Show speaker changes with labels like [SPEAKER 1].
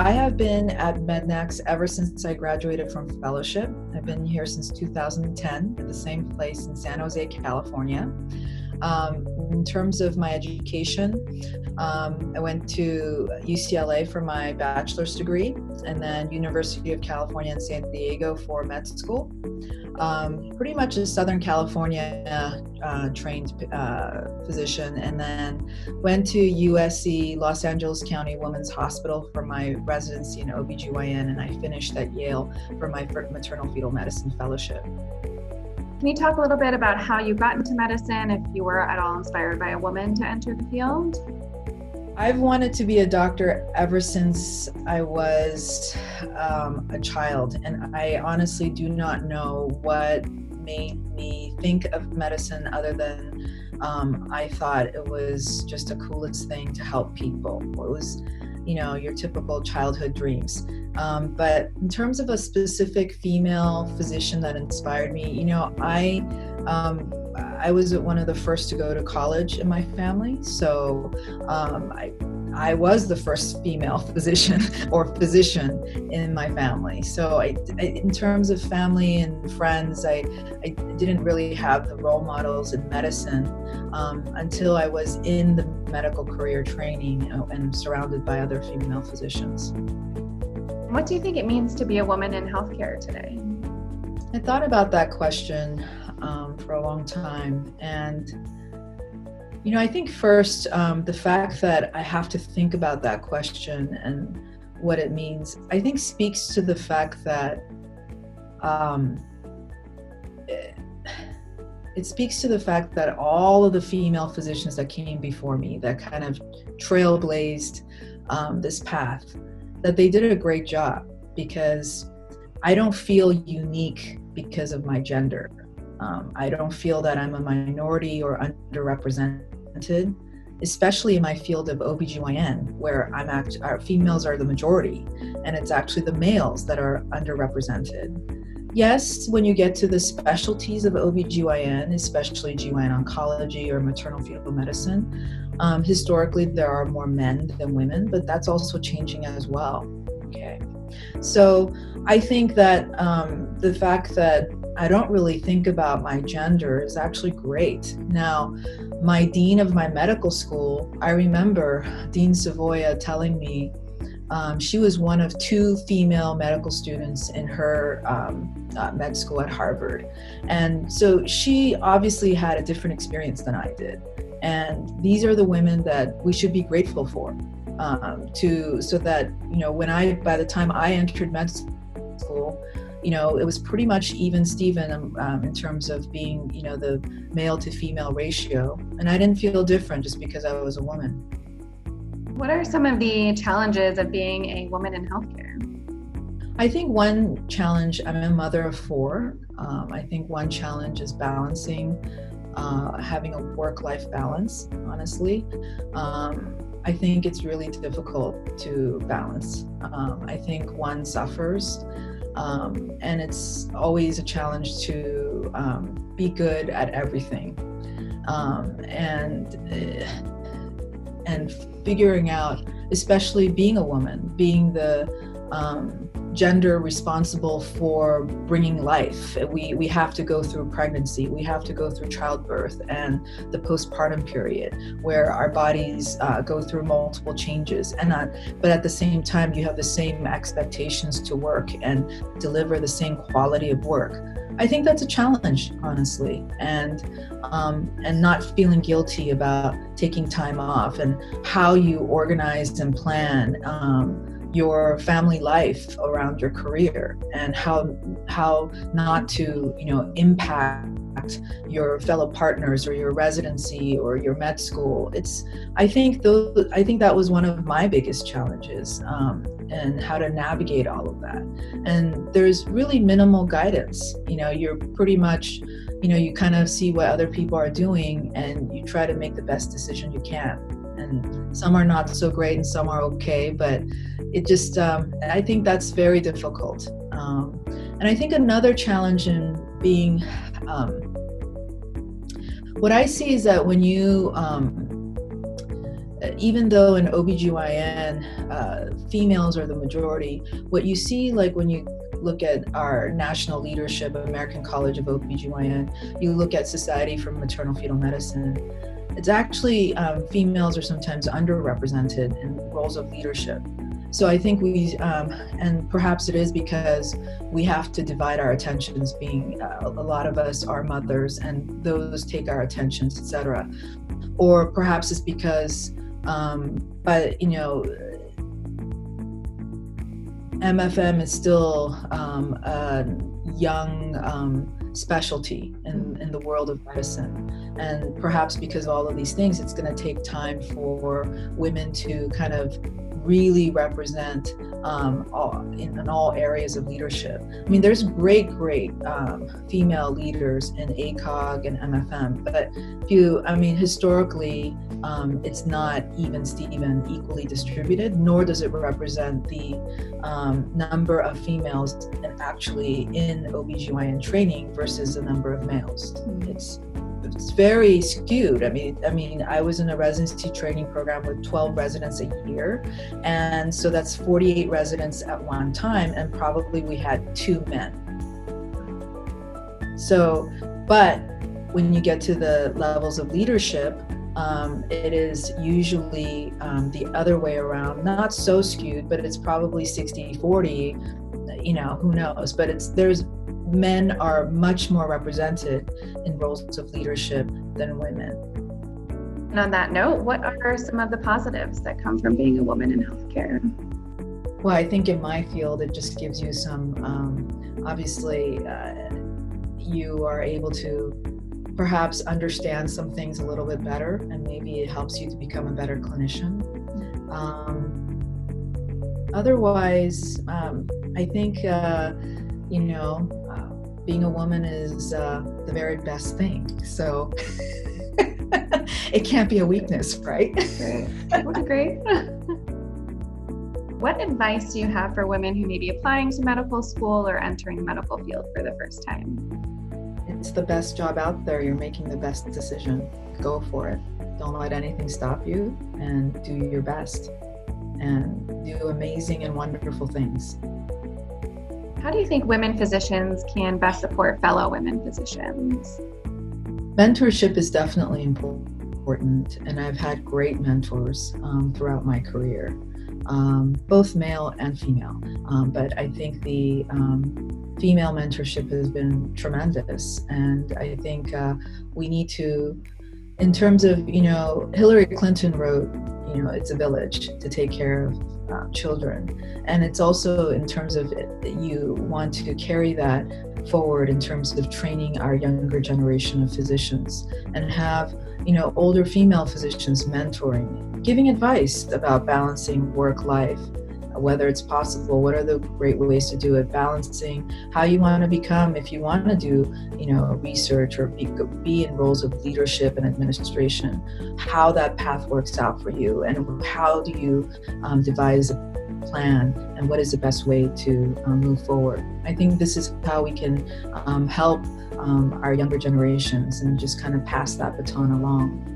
[SPEAKER 1] I have been at Mednax ever since I graduated from fellowship. I've been here since 2010 at the same place in San Jose, California. In terms of my education, I went to UCLA for my bachelor's degree, and then University of California in San Diego for med school. Pretty much a Southern California trained physician, and then went to USC, Los Angeles County Women's Hospital for my residency in OBGYN, and I finished at Yale for my maternal-fetal medicine fellowship.
[SPEAKER 2] Can you talk a little bit about how you got into medicine, if you were at all inspired by a woman to enter the field?
[SPEAKER 1] I've wanted to be a doctor ever since I was a child, and I honestly do not know what made me think of medicine other than I thought it was just the coolest thing to help people. It was, your typical childhood dreams. But in terms of a specific female physician that inspired me, I was one of the first to go to college in my family, so I was the first female physician in my family. So in terms of family and friends, I didn't really have the role models in medicine until I was in the medical career training and surrounded by other female physicians.
[SPEAKER 2] What do you think it means to be a woman in healthcare today?
[SPEAKER 1] I thought about that question for a long time, and I think first the fact that I have to think about that question and what it means, I think speaks to the fact that it speaks to the fact that all of the female physicians that came before me that kind of trailblazed this path, that they did a great job, because I don't feel unique because of my gender. I don't feel that I'm a minority or underrepresented, especially in my field of OBGYN, where our females are the majority, and it's actually the males that are underrepresented. Yes, when you get to the specialties of OBGYN, especially GYN oncology or maternal-fetal medicine, historically there are more men than women, but that's also changing as well. Okay, so I think that the fact that I don't really think about my gender is actually great. Now, my dean of my medical school, I remember Dean Savoya telling me she was one of 2 female medical students in her med school at Harvard. And so she obviously had a different experience than I did. And these are the women that we should be grateful for, so that, by the time I entered med school, it was pretty much even Steven in terms of being, the male to female ratio. And I didn't feel different just because I was a woman.
[SPEAKER 2] What are some of the challenges of being a woman in healthcare?
[SPEAKER 1] I think one challenge, I'm a mother of 4. I think one challenge is balancing, having a work-life balance, honestly. I think it's really difficult to balance. I think one suffers. And it's always a challenge to be good at everything, and figuring out, especially being a woman, being the gender responsible for bringing life. We have to go through pregnancy, we have to go through childbirth and the postpartum period, where our bodies go through multiple changes, but at the same time you have the same expectations to work and deliver the same quality of work. I think that's a challenge, honestly, and not feeling guilty about taking time off, and how you organize and plan your family life around your career, and how not to impact your fellow partners or your residency or your med school. I think that was one of my biggest challenges, and how to navigate all of that. And there's really minimal guidance. You're pretty much, you kind of see what other people are doing and you try to make the best decision you can. And some are not so great and some are okay, but it just, I think that's very difficult. And I think another challenge in being, what I see is that when you, even though in OBGYN, females are the majority, what you see, like when you look at our national leadership, American College of OBGYN, you look at Society for Maternal-Fetal Medicine, it's actually females are sometimes underrepresented in roles of leadership. So I think and perhaps it is because we have to divide our attentions, being a lot of us are mothers and those take our attentions, etc. Or perhaps it's because, MFM is still a young specialty in the world of medicine. And perhaps because of all of these things, it's going to take time for women to kind of really represent in all areas of leadership. I mean, there's great female leaders in ACOG and MFM, but historically, it's not even equally distributed, nor does it represent the number of females actually in OBGYN training versus the number of males. It's very skewed. I mean, I was in a residency training program with 12 residents a year, and so that's 48 residents at one time, and probably we had 2 men. So, but when you get to the levels of leadership, it is usually the other way around, not so skewed, but it's probably 60-40, who knows, but men are much more represented in roles of leadership than women.
[SPEAKER 2] And on that note, what are some of the positives that come from being a woman in healthcare?
[SPEAKER 1] Well, I think in my field, it just gives you some, obviously, you are able to perhaps understand some things a little bit better, and maybe it helps you to become a better clinician. Otherwise, I think, being a woman is the very best thing. So it can't be a weakness, right?
[SPEAKER 2] Great. What advice do you have for women who may be applying to medical school or entering the medical field for the first time?
[SPEAKER 1] It's the best job out there. You're making the best decision. Go for it. Don't let anything stop you, and do your best and do amazing and wonderful things.
[SPEAKER 2] How do you think women physicians can best support fellow women physicians?
[SPEAKER 1] Mentorship is definitely important, and I've had great mentors throughout my career, both male and female. But I think the female mentorship has been tremendous, and I think we need to, in terms of, Hillary Clinton wrote, it's a village to take care of children, and it's also in terms of you want to carry that forward in terms of training our younger generation of physicians, and have older female physicians mentoring, giving advice about balancing work-life, whether it's possible, what are the great ways to do it, balancing how you want to become, if you want to do research or be in roles of leadership and administration, how that path works out for you, and how do you devise a plan, and what is the best way to move forward. I think this is how we can help our younger generations and just kind of pass that baton along.